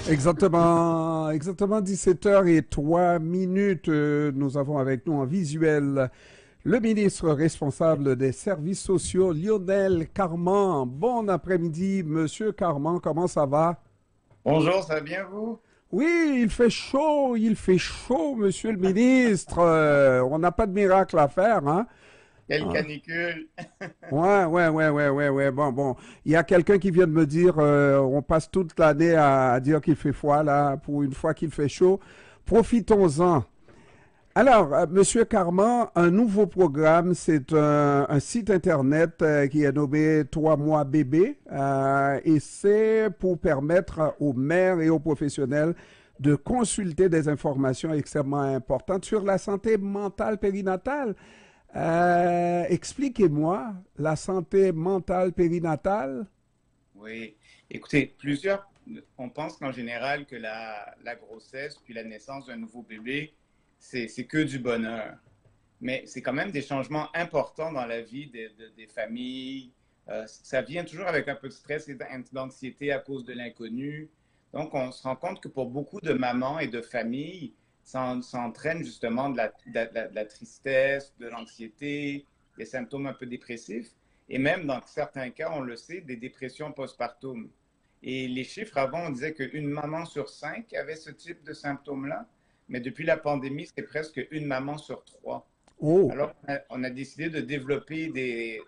Exactement 17h03. Nous avons avec nous en visuel le ministre responsable des services sociaux, Lionel Carman. Bon après-midi, monsieur Carman, comment ça va? Bonjour, ça va bien vous? Oui, il fait chaud, monsieur le ministre. On n'a pas de miracle à faire, hein? Quelle Hein? canicule! Ouais. Bon. Il y a quelqu'un qui vient de me dire, on passe toute l'année à dire qu'il fait froid, là, pour une fois qu'il fait chaud. Profitons-en. Alors, Monsieur Carman, un nouveau programme, c'est un site internet qui est nommé 3 mois bébé et c'est pour permettre aux mères et aux professionnels de consulter des informations extrêmement importantes sur la santé mentale périnatale. Expliquez-moi la santé mentale périnatale. Oui, écoutez, on pense qu'en général que la grossesse puis la naissance d'un nouveau bébé, c'est que du bonheur. Mais c'est quand même des changements importants dans la vie des familles. Ça vient toujours avec un peu de stress et d'anxiété à cause de l'inconnu. Donc, on se rend compte que pour beaucoup de mamans et de familles, ça entraîne justement de la tristesse, de l'anxiété, des symptômes un peu dépressifs, et même dans certains cas, on le sait, des dépressions postpartum. Et les chiffres avant, on disait qu'une maman sur cinq avait ce type de symptômes-là, mais depuis la pandémie, c'est presque une maman sur trois. Oh, Alors, on a décidé de développer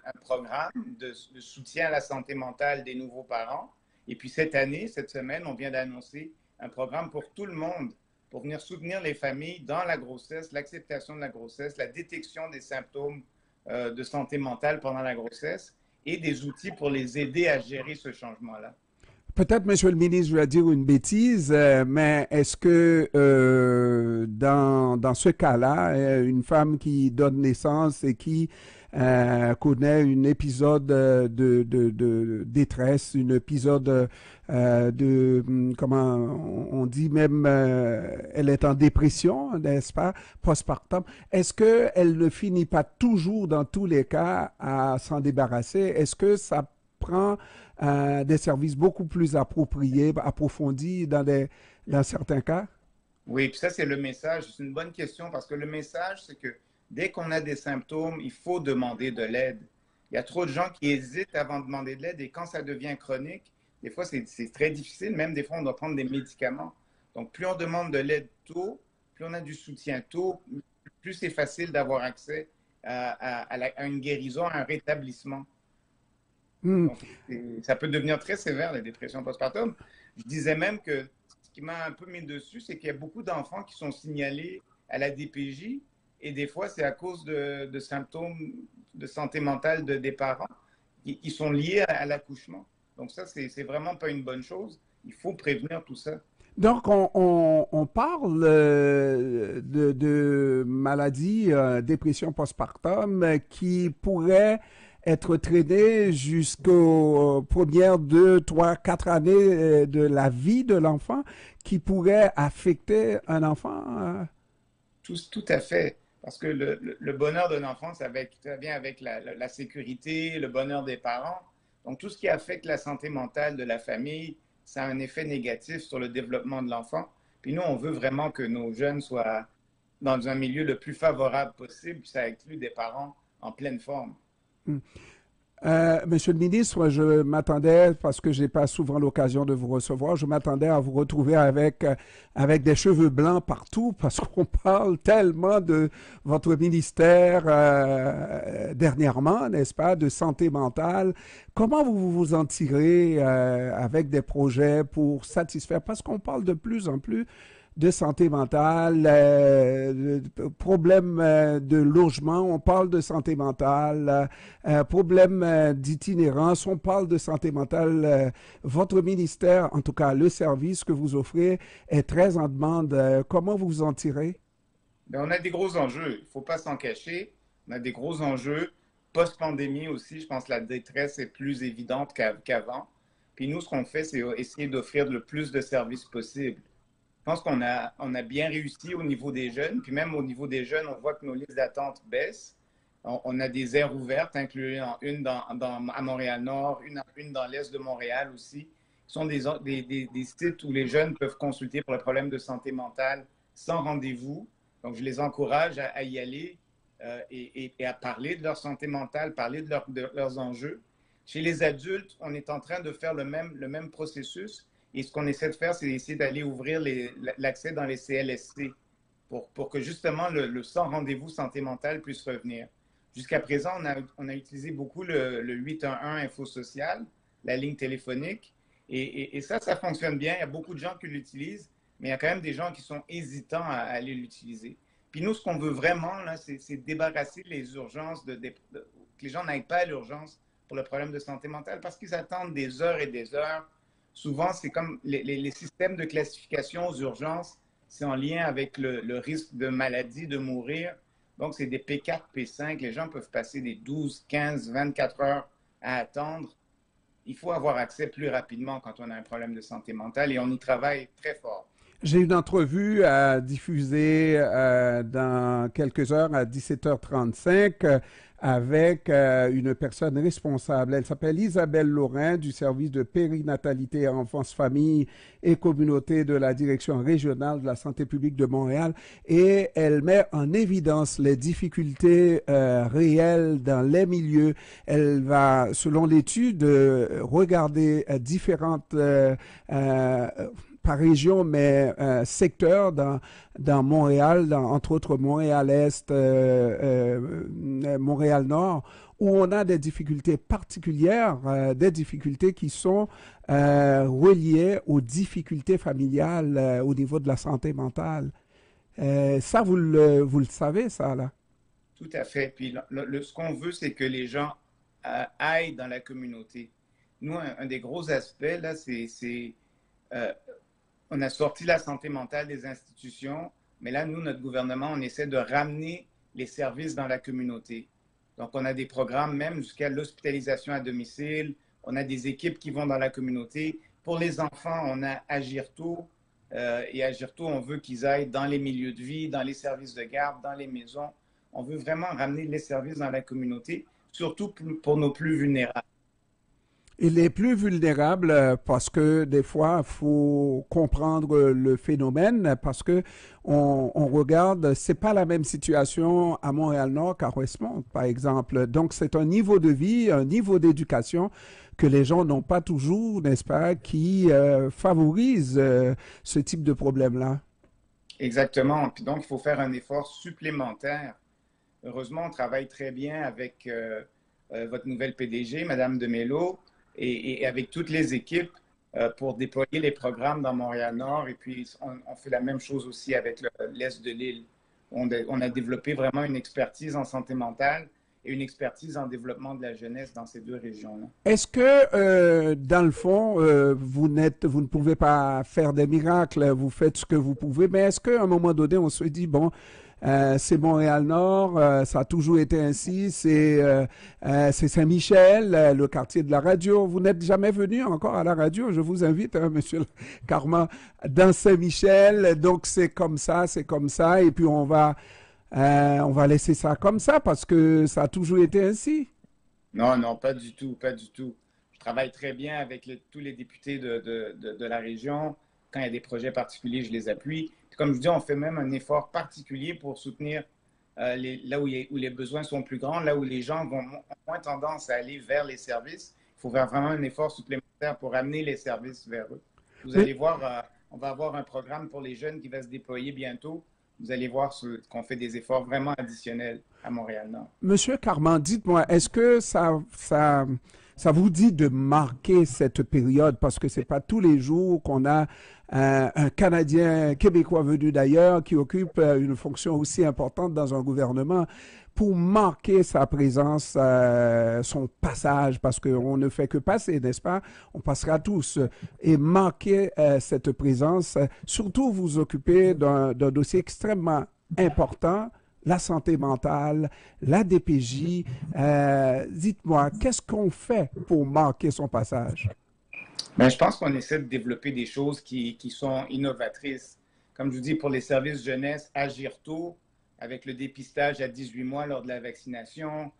un programme de soutien à la santé mentale des nouveaux parents. Et puis cette année, cette semaine, on vient d'annoncer un programme pour tout le monde, pour venir soutenir les familles dans la grossesse, l'acceptation de la grossesse, la détection des symptômes de santé mentale pendant la grossesse et des outils pour les aider à gérer ce changement-là. peut-être, Monsieur le ministre, je vais dire une bêtise, mais est-ce que dans ce cas-là, une femme qui donne naissance et qui connaît un épisode de détresse, un épisode comment on dit même, elle est en dépression, n'est-ce pas, postpartum, est-ce qu'elle ne finit pas toujours, dans tous les cas, à s'en débarrasser? Est-ce que ça prend des services beaucoup plus appropriés, approfondis dans certains cas? Oui, puis ça, c'est le message. C'est une bonne question parce que le message, c'est que dès qu'on a des symptômes, il faut demander de l'aide. Il y a trop de gens qui hésitent avant de demander de l'aide et quand ça devient chronique, des fois, c'est très difficile. Même des fois, on doit prendre des médicaments. Donc, plus on demande de l'aide tôt, plus on a du soutien tôt, plus c'est facile d'avoir accès à une guérison, à un rétablissement. Hmm. Donc, ça peut devenir très sévère, la dépression postpartum. Je disais même que ce qui m'a un peu mis dessus, c'est qu'il y a beaucoup d'enfants qui sont signalés à la DPJ et des fois, c'est à cause de symptômes de santé mentale des parents qui sont liés à l'accouchement. Donc ça, c'est vraiment pas une bonne chose. Il faut prévenir tout ça. Donc, on parle de maladies, dépression postpartum, qui pourraient être traînées jusqu'aux premières 2, 3, 4 années de la vie de l'enfant, qui pourraient affecter un enfant. Tout à fait. Parce que le bonheur d'un enfant, ça vient avec la sécurité, le bonheur des parents. Donc, tout ce qui affecte la santé mentale de la famille, ça a un effet négatif sur le développement de l'enfant. Puis nous, on veut vraiment que nos jeunes soient dans un milieu le plus favorable possible. Puis ça inclut des parents en pleine forme. Monsieur le ministre, je m'attendais, parce que je n'ai pas souvent l'occasion de vous recevoir, je m'attendais à vous retrouver avec des cheveux blancs partout, parce qu'on parle tellement de votre ministère dernièrement, n'est-ce pas, de santé mentale. Comment vous vous en tirez avec des projets pour satisfaire, parce qu'on parle de plus en plus de santé mentale, de problèmes de logement, on parle de santé mentale, problèmes d'itinérance, on parle de santé mentale. Votre ministère, en tout cas le service que vous offrez, est très en demande. Comment vous vous en tirez? Mais on a des gros enjeux. Il ne faut pas s'en cacher. On a des gros enjeux. Post-pandémie aussi, je pense que la détresse est plus évidente qu'avant. Puis nous, ce qu'on fait, c'est essayer d'offrir le plus de services possible. Je pense qu'on a bien réussi au niveau des jeunes. Puis même au niveau des jeunes, on voit que nos listes d'attente baissent. On a des aires ouvertes, incluant une à Montréal-Nord, une dans l'est de Montréal aussi. sont des sites où les jeunes peuvent consulter pour le problème de santé mentale sans rendez-vous. Donc, je les encourage à y aller et à parler de leur santé mentale, parler de leurs enjeux. Chez les adultes, on est en train de faire le même processus. Et ce qu'on essaie de faire, c'est d'essayer d'aller ouvrir l'accès dans les CLSC pour que justement le sans rendez-vous santé mentale puisse revenir. Jusqu'à présent, on a utilisé beaucoup le 811 Info Social, la ligne téléphonique. Et ça fonctionne bien. Il y a beaucoup de gens qui l'utilisent, mais il y a quand même des gens qui sont hésitants à aller l'utiliser. Puis nous, ce qu'on veut vraiment, là, c'est débarrasser les urgences, que les gens n'aillent pas à l'urgence pour le problème de santé mentale parce qu'ils attendent des heures et des heures. Souvent, c'est comme les systèmes de classification aux urgences, c'est en lien avec le risque de maladie, de mourir. Donc, c'est des P4, P5. Les gens peuvent passer des 12, 15, 24 heures à attendre. Il faut avoir accès plus rapidement quand on a un problème de santé mentale et on y travaille très fort. J'ai une entrevue à diffuser dans quelques heures à 17h35 avec une personne responsable. Elle s'appelle Isabelle Laurin du service de périnatalité, enfance, famille et communauté de la direction régionale de la santé publique de Montréal et elle met en évidence les difficultés réelles dans les milieux. Elle va, selon l'étude, regarder différentes par région, mais secteur dans Montréal, entre autres Montréal-Est, Montréal-Nord, où on a des difficultés particulières, des difficultés qui sont reliées aux difficultés familiales au niveau de la santé mentale. Ça, vous le savez, ça, là? Tout à fait. Puis ce qu'on veut, c'est que les gens aillent dans la communauté. Nous, un des gros aspects, là, c'est on a sorti la santé mentale des institutions, mais là, nous, notre gouvernement, on essaie de ramener les services dans la communauté. Donc, on a des programmes même jusqu'à l'hospitalisation à domicile. On a des équipes qui vont dans la communauté. Pour les enfants, on a Agir tôt. Et Agir tôt, on veut qu'ils aillent dans les milieux de vie, dans les services de garde, dans les maisons. On veut vraiment ramener les services dans la communauté, surtout pour nos plus vulnérables. Et les plus vulnérables, parce que des fois, il faut comprendre le phénomène, parce que on regarde, c'est pas la même situation à Montréal-Nord qu'à Westmount, par exemple. Donc, c'est un niveau de vie, un niveau d'éducation que les gens n'ont pas toujours, n'est-ce pas, qui favorise ce type de problème-là. Exactement. Puis donc, il faut faire un effort supplémentaire. Heureusement, on travaille très bien avec votre nouvelle PDG, Madame Demelo, et avec toutes les équipes pour déployer les programmes dans Montréal-Nord. Et puis, on fait la même chose aussi avec l'Est de l'île. On a développé vraiment une expertise en santé mentale et une expertise en développement de la jeunesse dans ces deux régions-là. Est-ce que, dans le fond, vous ne pouvez pas faire des miracles, vous faites ce que vous pouvez, mais est-ce qu'à un moment donné, on se dit, bon, c'est Montréal-Nord, ça a toujours été ainsi, c'est Saint-Michel, le quartier de la radio. Vous n'êtes jamais venu encore à la radio, je vous invite, hein, Monsieur Carman, dans Saint-Michel, donc c'est comme ça, et puis on va laisser ça comme ça parce que ça a toujours été ainsi. Non, non, pas du tout, pas du tout. Je travaille très bien avec tous les députés de la région. Quand il y a des projets particuliers, je les appuie. Puis comme je dis, on fait même un effort particulier pour soutenir là où les besoins sont plus grands, là où les gens ont moins tendance à aller vers les services. Il faut faire vraiment un effort supplémentaire pour amener les services vers eux. Vous allez voir, on va avoir un programme pour les jeunes qui va se déployer bientôt. Vous allez voir qu'on fait des efforts vraiment additionnels à Montréal-Nord. Monsieur Carman, dites-moi, est-ce que ça vous dit de marquer cette période parce que c'est pas tous les jours qu'on a un Canadien québécois venu d'ailleurs qui occupe une fonction aussi importante dans un gouvernement pour marquer sa présence, son passage, parce qu'on ne fait que passer, n'est-ce pas? On passera tous. Et marquer cette présence, surtout vous occuper d'un dossier extrêmement important, la santé mentale, la DPJ. Dites-moi, qu'est-ce qu'on fait pour marquer son passage? Bien, je pense qu'on essaie de développer des choses qui sont innovatrices. Comme je vous dis, pour les services jeunesse, Agir tôt, avec le dépistage à 18 mois lors de la vaccination,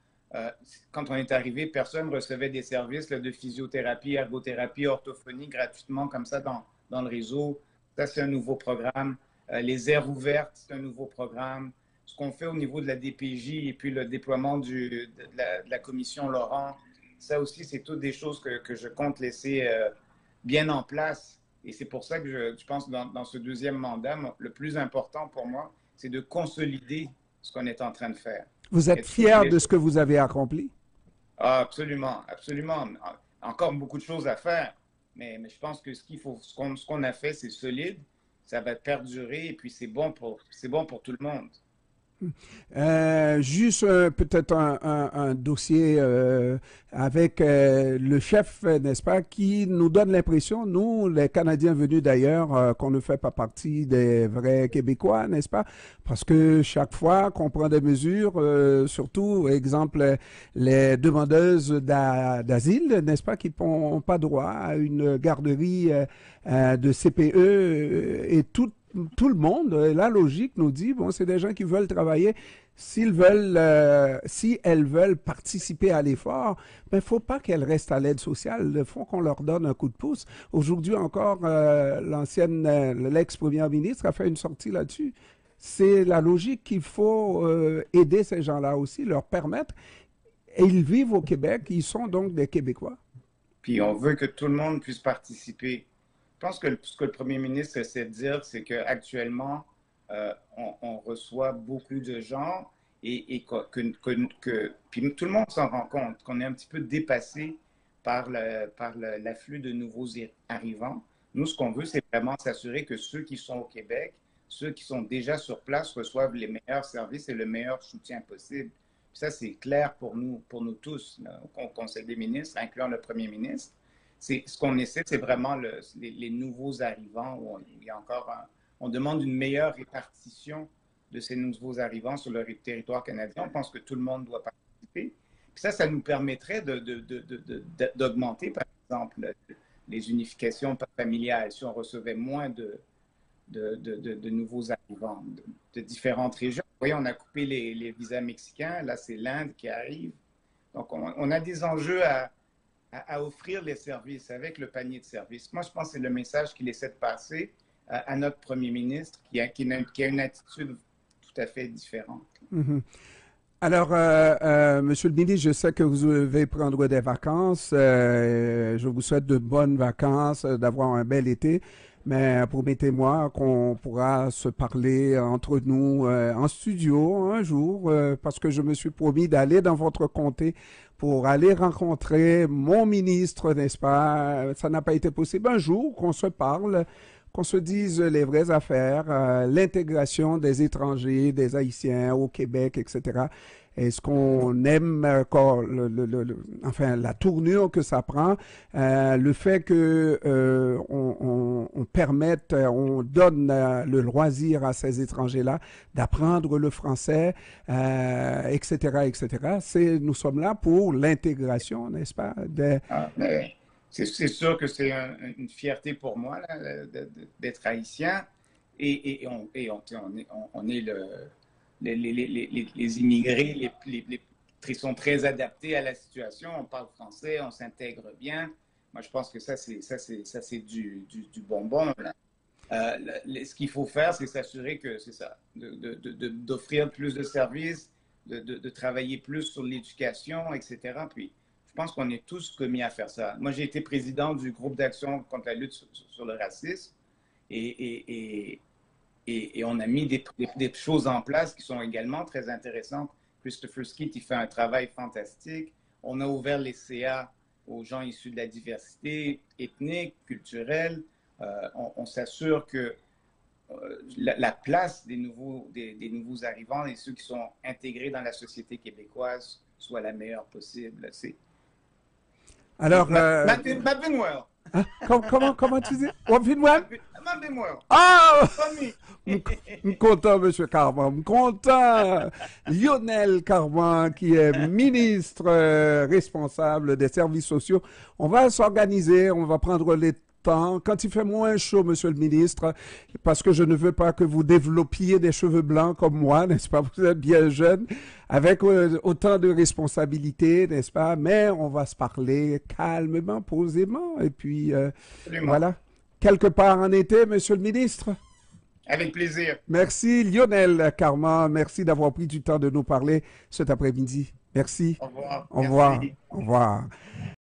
Quand on est arrivé, personne ne recevait des services là, de physiothérapie, ergothérapie, orthophonie gratuitement comme ça dans le réseau. Ça, c'est un nouveau programme. Les aires ouvertes, c'est un nouveau programme. Ce qu'on fait au niveau de la DPJ et puis le déploiement de la commission Laurent, ça aussi, c'est toutes des choses que je compte laisser bien en place. Et c'est pour ça que je pense que dans ce deuxième mandat, le plus important pour moi, c'est de consolider ce qu'on est en train de faire. Vous êtes fier de ce que vous avez accompli? Ah, absolument, absolument. Encore beaucoup de choses à faire, mais je pense que ce qu'on a fait, c'est solide, ça va perdurer et puis c'est bon pour tout le monde. Juste peut-être un dossier avec le chef, n'est-ce pas, qui nous donne l'impression, nous, les Canadiens venus d'ailleurs, qu'on ne fait pas partie des vrais Québécois, n'est-ce pas? Parce que chaque fois qu'on prend des mesures, surtout, exemple, les demandeuses d'asile, n'est-ce pas, qui n'ont pas droit à une garderie de CPE et tout le monde, la logique nous dit, bon, c'est des gens qui veulent travailler. S'ils veulent, si elles veulent participer à l'effort, mais il ne faut pas qu'elles restent à l'aide sociale. Il faut qu'on leur donne un coup de pouce. Aujourd'hui encore, l'ex-première ministre a fait une sortie là-dessus. C'est la logique qu'il faut aider ces gens-là aussi, leur permettre. Et ils vivent au Québec, ils sont donc des Québécois. Puis on veut que tout le monde puisse participer. Je pense que ce que le premier ministre essaie de dire, c'est qu'actuellement, on reçoit beaucoup de gens et puis tout le monde s'en rend compte qu'on est un petit peu dépassé par l'afflux de nouveaux arrivants. Nous, ce qu'on veut, c'est vraiment s'assurer que ceux qui sont au Québec, ceux qui sont déjà sur place, reçoivent les meilleurs services et le meilleur soutien possible. Puis ça, c'est clair pour nous tous, là, au Conseil des ministres, incluant le premier ministre. Ce qu'on essaie, c'est vraiment les nouveaux arrivants où il y a encore on demande une meilleure répartition de ces nouveaux arrivants sur le territoire canadien. On pense que tout le monde doit participer. Puis ça nous permettrait d'augmenter, par exemple, les unifications familiales si on recevait moins de nouveaux arrivants de différentes régions. Vous voyez, on a coupé les visas mexicains. Là, c'est l'Inde qui arrive. Donc, on a des enjeux à offrir les services avec le panier de services. Moi, je pense que c'est le message qu'il essaie de passer à notre premier ministre qui a une attitude tout à fait différente. Mm-hmm. Alors, Monsieur le ministre, je sais que vous devez prendre des vacances. Je vous souhaite de bonnes vacances, d'avoir un bel été. Mais promettez-moi qu'on pourra se parler entre nous en studio un jour, parce que je me suis promis d'aller dans votre comté pour aller rencontrer mon ministre, n'est-ce pas? Ça n'a pas été possible. Un jour qu'on se parle, qu'on se dise les vraies affaires, l'intégration des étrangers, des Haïtiens au Québec, etc. Est-ce qu'on aime enfin la tournure que ça prend, le fait que on permette, on donne le loisir à ces étrangers-là d'apprendre le français, etc., etc. Nous sommes là pour l'intégration, n'est-ce pas? C'est sûr que c'est une fierté pour moi là, d'être haïtien et on est les immigrés sont très adaptés à la situation. On parle français, on s'intègre bien. Moi, je pense que ça c'est du bonbon. Là. Ce qu'il faut faire, c'est s'assurer que c'est ça, d'offrir plus de services, de travailler plus sur l'éducation, etc. Puis, je pense qu'on est tous commis à faire ça. Moi, j'ai été président du groupe d'action contre la lutte sur le racisme et on a mis des choses en place qui sont également très intéressantes. Christopher Skeet, il fait un travail fantastique. On a ouvert les CA aux gens issus de la diversité ethnique, culturelle. On s'assure que la place des nouveaux arrivants et ceux qui sont intégrés dans la société québécoise soit la meilleure possible. Alors, hein? Comment tu dis? Ah! Content, M. Carman. Content. Lionel Carman, qui est ministre responsable des services sociaux. On va s'organiser, on va prendre temps, quand il fait moins chaud, Monsieur le ministre, parce que je ne veux pas que vous développiez des cheveux blancs comme moi, n'est-ce pas? Vous êtes bien jeune, avec autant de responsabilités, n'est-ce pas? Mais on va se parler calmement, posément, et puis Absolument. voilà. Quelque part en été, Monsieur le ministre. Avec plaisir. Merci Lionel Carman, merci d'avoir pris du temps de nous parler cet après-midi. Merci. Au revoir. Au revoir. Merci. Au revoir.